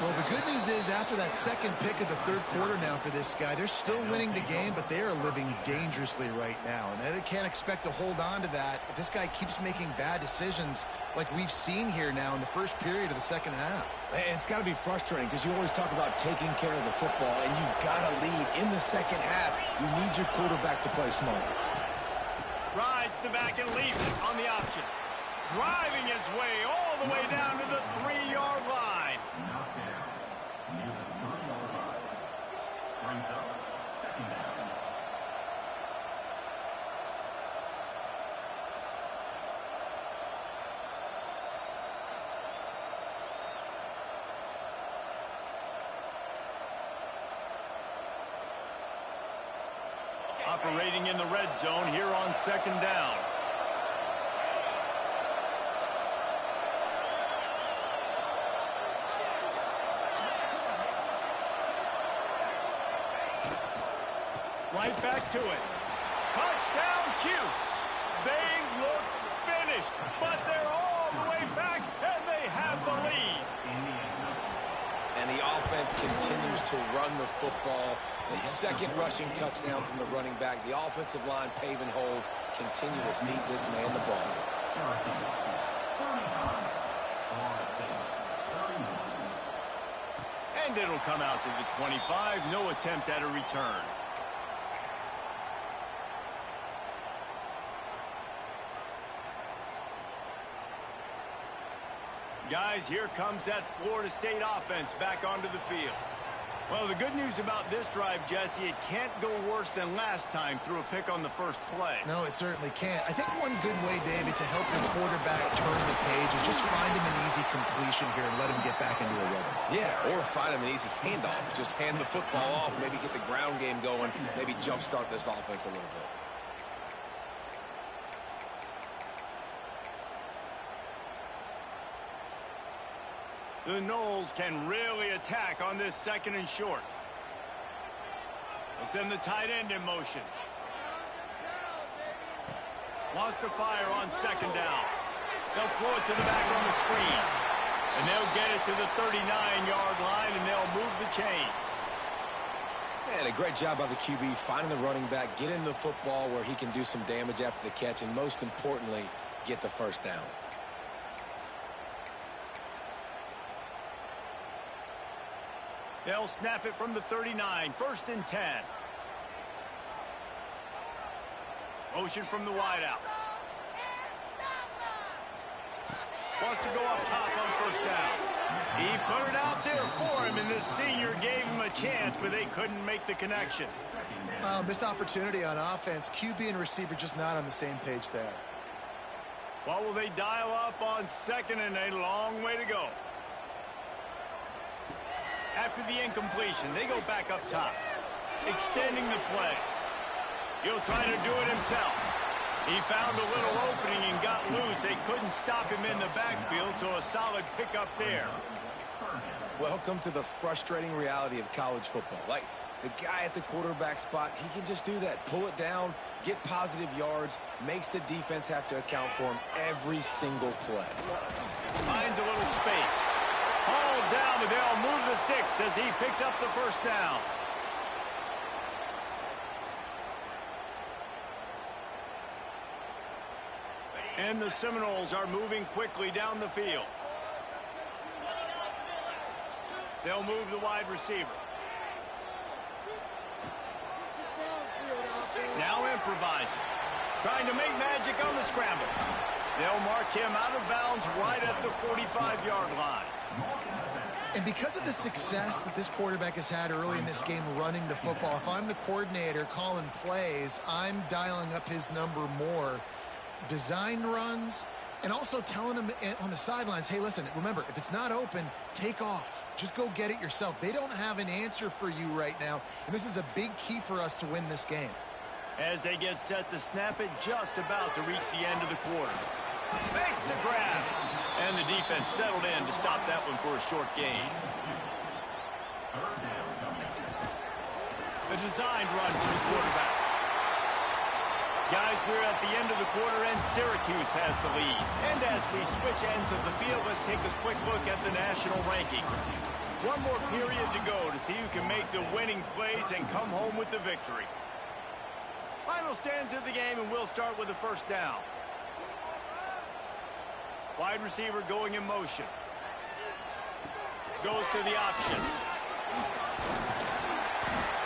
Well, the good news is after that second pick of the 3rd quarter now for this guy, they're still winning the game, but they are living dangerously right now. And they can't expect to hold on to that if this guy keeps making bad decisions like we've seen here now in the first period of the second half. And it's got to be frustrating because you always talk about taking care of the football, and you've got to lead in the second half. You need your quarterback to play smart. Rides the back and leaves it on the option. Driving his way all the way down to the 3-yard line. Not there. Near the 3-yard line. Brings up 2nd down. Operating in the red zone here on 2nd down. Right back to it. Touchdown, Cuse. They looked finished, but they're all the way back, and they have the lead. And the offense continues to run the football. The second rushing touchdown from the running back. The offensive line paving holes continue to feed this man the ball. Syracuse 39. Florida State 31. And it'll come out to the 25. No attempt at a return. Guys, here comes that Florida State offense back onto the field. Well, the good news about this drive, Jesse, it can't go worse than last time through a pick on the first play. No, it certainly can't. I think one good way, David, to help your quarterback turn the page is just find him an easy completion here and let him get back into a rhythm. Yeah, or find him an easy handoff. Just hand the football off, maybe get the ground game going, maybe jumpstart this offense a little bit. The Noles can really attack on this 2nd and short. They'll send the tight end in motion. Wants to fire on 2nd down. They'll throw it to the back on the screen. And they'll get it to the 39-yard line, and they'll move the chains. And a great job by the QB finding the running back, getting the football where he can do some damage after the catch, and most importantly, get the first down. They'll snap it from the 39, 1st and 10. Motion from the wideout. Wants to go up top on 1st down. He put it out there for him, and the senior gave him a chance, but they couldn't make the connection. Missed opportunity on offense. QB and receiver just not on the same page there. What will they dial up on 2nd and a long way to go? After the incompletion, they go back up top, extending the play. He'll try to do it himself. He found a little opening and got loose. They couldn't stop him in the backfield, so a solid pickup there. Welcome to the frustrating reality of college football. Like, the guy at the quarterback spot, he can just do that. Pull it down, get positive yards, makes the defense have to account for him every single play. Finds a little space. Hauled down, but they'll move the sticks as he picks up the first down. And the Seminoles are moving quickly down the field. They'll move the wide receiver. Now improvising. Trying to make magic on the scramble. They'll mark him out of bounds right at the 45-yard line. And because of the success that this quarterback has had early in this game running the football, if I'm the coordinator calling plays, I'm dialing up his number more. Design runs, and also telling him on the sidelines, hey, listen, remember, if it's not open, take off. Just go get it yourself. They don't have an answer for you right now, and this is a big key for us to win this game. As they get set to snap it, just about to reach the end of the quarter. Makes the grab. And the defense settled in to stop that one for a short gain. A designed run for the quarterback. Guys, we're at the end of the quarter, and Syracuse has the lead. And as we switch ends of the field, let's take a quick look at the national rankings. One more period to go to see who can make the winning plays and come home with the victory. Final stands of the game, and we'll start with the first down. Wide receiver going in motion. Goes to the option.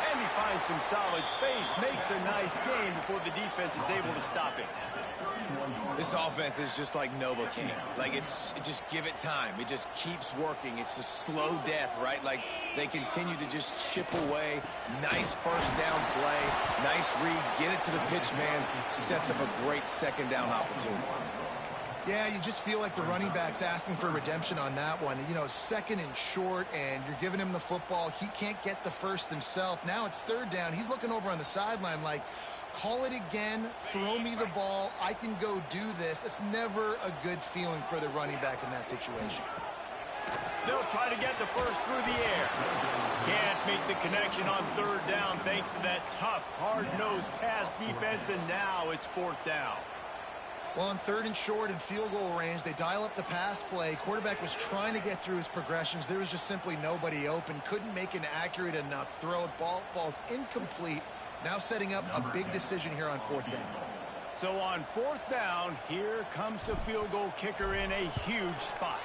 And he finds some solid space, makes a nice gain before the defense is able to stop him. This offense is just like Novocaine. Like, just give it time. It just keeps working. It's a slow death, right? Like, they continue to just chip away. Nice first down play. Nice read. Get it to the pitch man. Sets up a great second down opportunity. Yeah, you just feel like the running back's asking for redemption on that one. You know, second and short, and you're giving him the football. He can't get the first himself. Now it's third down. He's looking over on the sideline like, call it again, throw me the ball, I can go do this. It's never a good feeling for the running back in that situation. They'll try to get the first through the air. Can't make the connection on third down thanks to that tough, hard-nosed pass defense, and now it's fourth down. Well, on third and short and field goal range, they dial up the pass play. Quarterback was trying to get through his progressions. There was just simply nobody open. Couldn't make an accurate enough throw. Ball falls incomplete. Now setting up a big decision here on fourth down. So on fourth down, here comes the field goal kicker in a huge spot.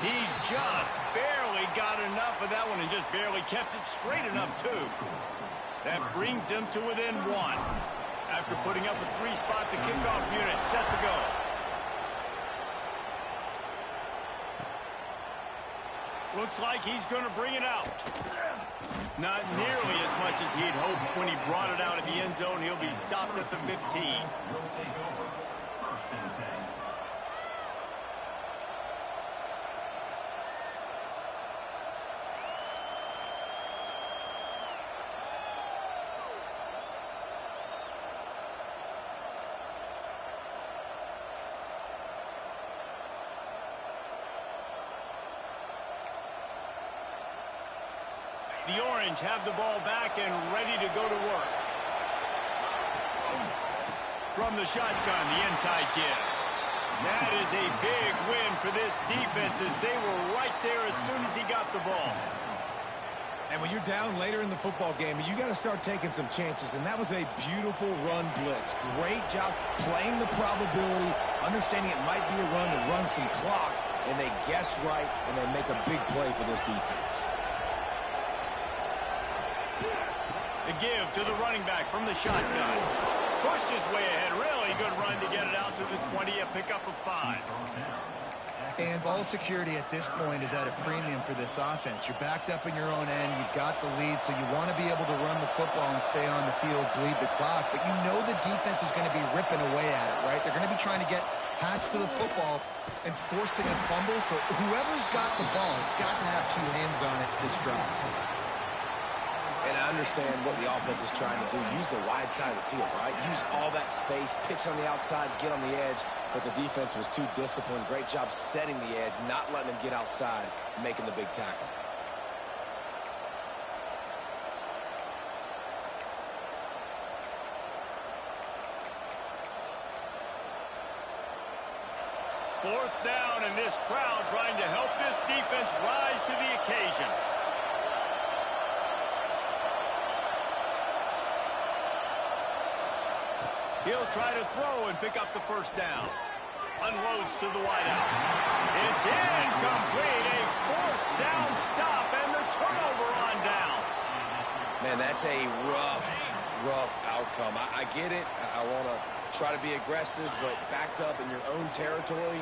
He just barely got enough of that one and just barely kept it straight enough, too. That brings him to within one. After putting up a three-spot, the kickoff unit set to go. Looks like he's going to bring it out. Not nearly as much as he'd hoped when he brought it out of the end zone. He'll be stopped at the 15. The Orange have the ball back and ready to go to work. From the shotgun, the inside give. That is a big win for this defense as they were right there as soon as he got the ball. And when you're down later in the football game, you got to start taking some chances, and that was a beautiful run blitz. Great job playing the probability, understanding it might be a run to run some clock, and they guess right, and they make a big play for this defense. The give to the running back from the shotgun. Pushed his way ahead. Really good run to get it out to the 20, a pickup of 5. And ball security at this point is at a premium for this offense. You're backed up in your own end. You've got the lead, so you want to be able to run the football and stay on the field, bleed the clock. But you know the defense is going to be ripping away at it, right? They're going to be trying to get hands to the football and forcing a fumble. So whoever's got the ball has got to have two hands on it this drive. And I understand what the offense is trying to do. Use the wide side of the field, right? Use all that space, pitch on the outside, get on the edge. But the defense was too disciplined. Great job setting the edge, not letting them get outside, making the big tackle. Fourth down, and this crowd trying to help this defense rise to the occasion. He'll try to throw and pick up the first down. Unloads to the wideout. It's incomplete. A fourth down stop and the turnover on downs. Man, that's a rough outcome. I get it. I want to try to be aggressive, but backed up in your own territory,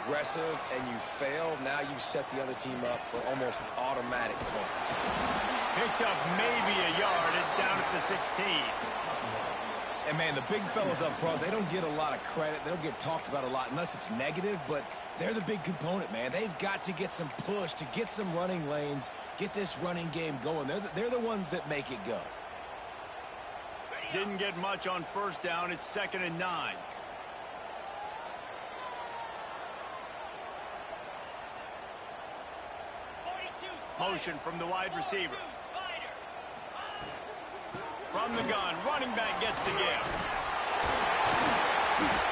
aggressive, and you fail. Now you've set the other team up for almost automatic points. Picked up maybe a yard. It's down at the 16. And, man, the big fellas up front, they don't get a lot of credit. They don't get talked about a lot unless it's negative, but they're the big component, man. They've got to get some push, to get some running lanes, get this running game going. They're the ones that make it go. Didn't get much on first down. It's 2nd and 9. Motion from the wide receiver. From the gun, running back gets the give.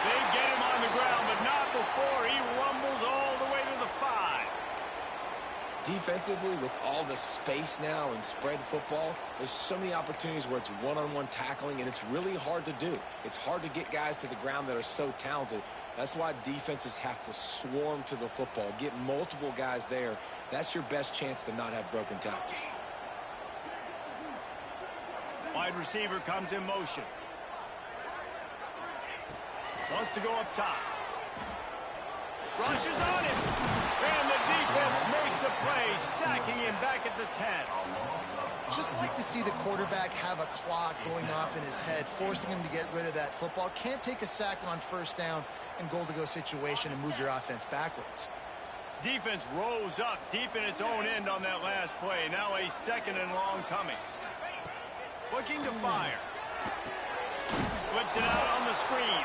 They get him on the ground, but not before he rumbles all the way to the 5. Defensively, with all the space now in spread football, there's so many opportunities where it's one-on-one tackling, and it's really hard to do. It's hard to get guys to the ground that are so talented. That's why defenses have to swarm to the football, get multiple guys there. That's your best chance to not have broken tackles. Wide receiver comes in motion. Wants to go up top. Rushes on him. And the defense makes a play, sacking him back at the 10. Just like to see the quarterback have a clock going off in his head, forcing him to get rid of that football. Can't take a sack on first down and goal-to-go situation and move your offense backwards. Defense rose up deep in its own end on that last play. Now a 2nd and long coming. Looking to fire. Flips it out on the screen.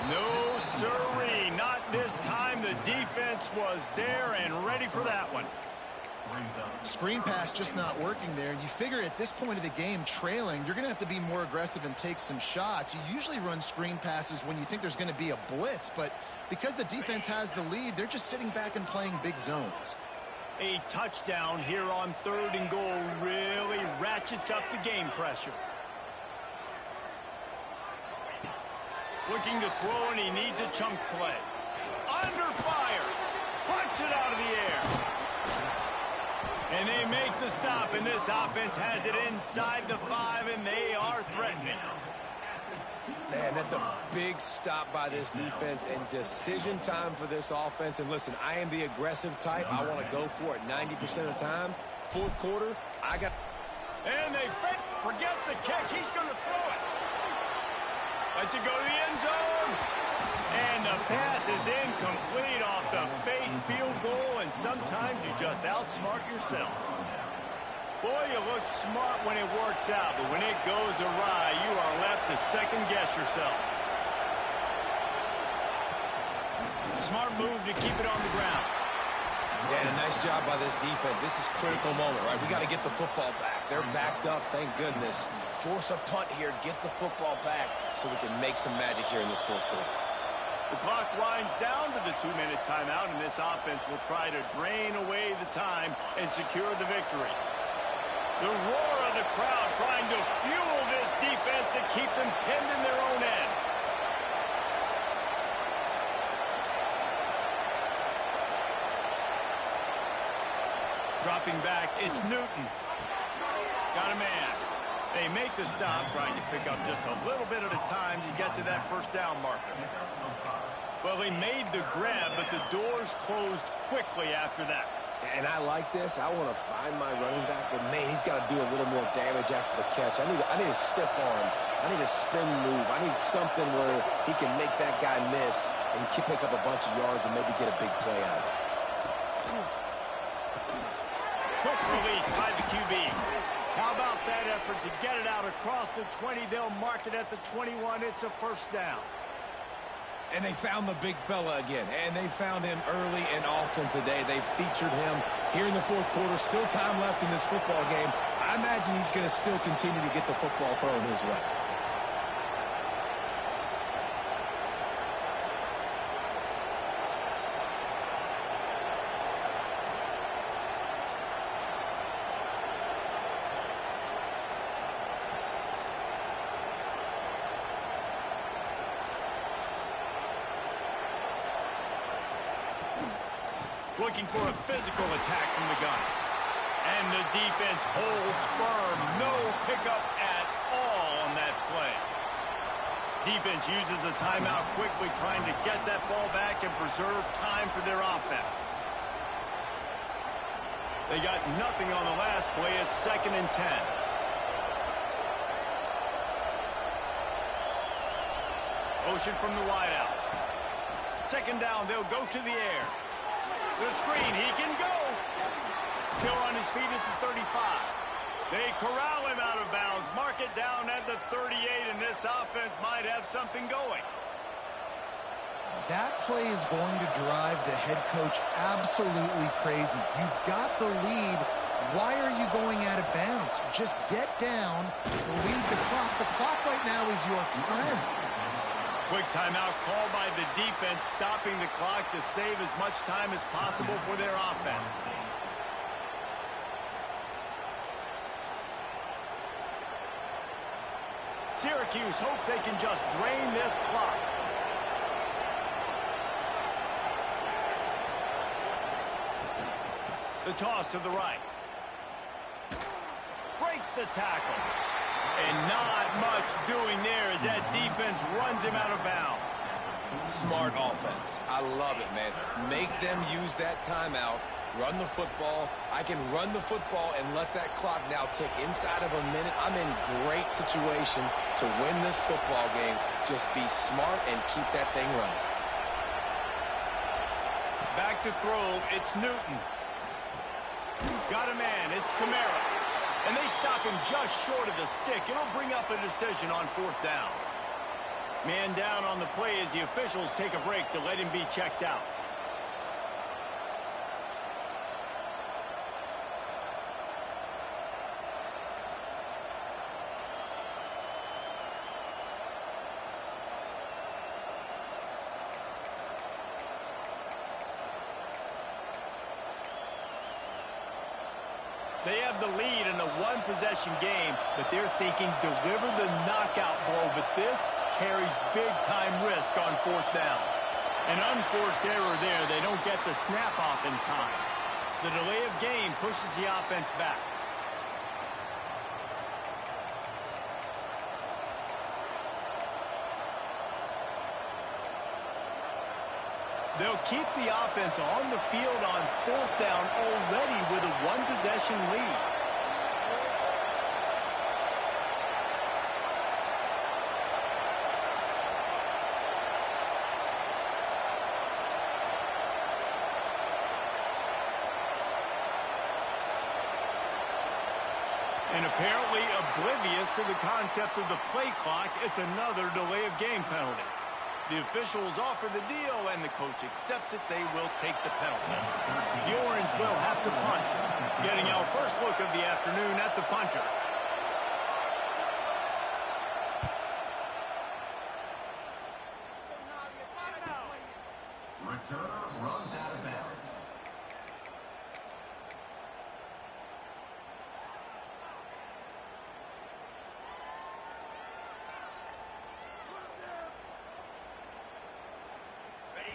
No, sirree. Not this time. The defense was there and ready for that one. Screen pass just not working there. You figure at this point of the game, trailing, you're going to have to be more aggressive and take some shots. You usually run screen passes when you think there's going to be a blitz, but because the defense has the lead, they're just sitting back and playing big zones. A touchdown here on 3rd and goal really ratchets up the game pressure. Looking to throw, and he needs a chunk play. Under fire. Puts it out of the air. And they make the stop, and this offense has it inside the 5, and they are threatening. Man, that's a big stop by this defense and decision time for this offense. And listen, I am the aggressive type. I want to go for it 90% of the time. 4th quarter, I got... And they forget the kick. He's going to throw it. Lets it go to the end zone. And the pass is incomplete off the fake field goal, and sometimes you just outsmart yourself. Boy, you look smart when it works out, but when it goes awry, you are left to second-guess yourself. Smart move to keep it on the ground. Yeah, and a nice job by this defense. This is critical moment, right? We got to get the football back. They're backed up, thank goodness. Force a punt here, get the football back so we can make some magic here in this 4th quarter. The clock winds down to the 2-minute timeout, and this offense will try to drain away the time and secure the victory. The roar of the crowd trying to fuel this defense to keep them pinned in their own end. Dropping back, it's Newton. Got a man. They make the stop, trying to pick up just a little bit at a time to get to that first down marker. Well, they made the grab, but the doors closed quickly after that. And I like this. I want to find my running back, but, man, he's got to do a little more damage after the catch. I need a stiff arm. I need a spin move. I need something where he can make that guy miss and pick up a bunch of yards and maybe get a big play out of it. Quick release by the QB. How about that to get it out across the 20. They'll mark it at the 21. It's a first down. And they found the big fella again, and they found him early and often today. They featured him here in the fourth quarter. Still time left in this football game. I imagine he's going to still continue to get the football thrown his way. Looking for a physical attack from the gun. And the defense holds firm. No pickup at all on that play. Defense uses a timeout quickly, trying to get that ball back and preserve time for their offense. They got nothing on the last play. It's 2nd and 10. Motion from the wideout. 2nd down, they'll go to the air. The screen, he can go. Still on his feet at the 35. They corral him out of bounds. Mark it down at the 38, and this offense might have something going. That play is going to drive the head coach absolutely crazy. You've got the lead. Why are you going out of bounds? Just get down, lead the clock. The clock right now is your friend. Quick timeout called by the defense, stopping the clock to save as much time as possible for their offense. Syracuse hopes they can just drain this clock. The toss to the right. Breaks the tackle. And not much doing there as that defense runs him out of bounds. Smart offense. I love it, man. Make them use that timeout. Run the football. I can run the football and let that clock now tick inside of a minute. I'm in great situation to win this football game. Just be smart and keep that thing running. Back to throw. It's Newton. Got a man. It's Kamara. And they stop him just short of the stick. It'll bring up a decision on 4th down. Man down on the play as the officials take a break to let him be checked out. They have the lead in a one-possession game, but they're thinking deliver the knockout blow, but this carries big-time risk on 4th down. An unforced error there. They don't get the snap off in time. The delay of game pushes the offense back. They'll keep the offense on the field on 4th down already with a one-possession lead. And apparently oblivious to the concept of the play clock, it's another delay of game penalty. The officials offer the deal, and the coach accepts it. They will take the penalty. The Orange will have to punt. Getting our first look of the afternoon at the punter. Returner runs out of bounds.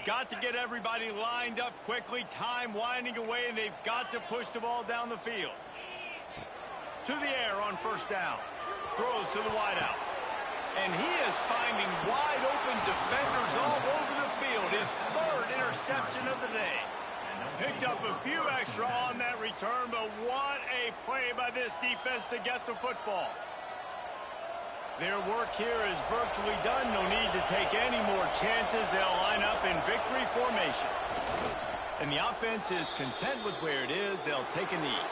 Got to get everybody lined up quickly. Time winding away, and they've got to push the ball down the field. To the air on 1st down. Throws to the wideout. And he is finding wide-open defenders all over the field. His 3rd interception of the day. Picked up a few extra on that return, but what a play by this defense to get the football. Their work here is virtually done. No need to take any more chances. They'll line up in victory formation. And the offense is content with where it is. They'll take a knee.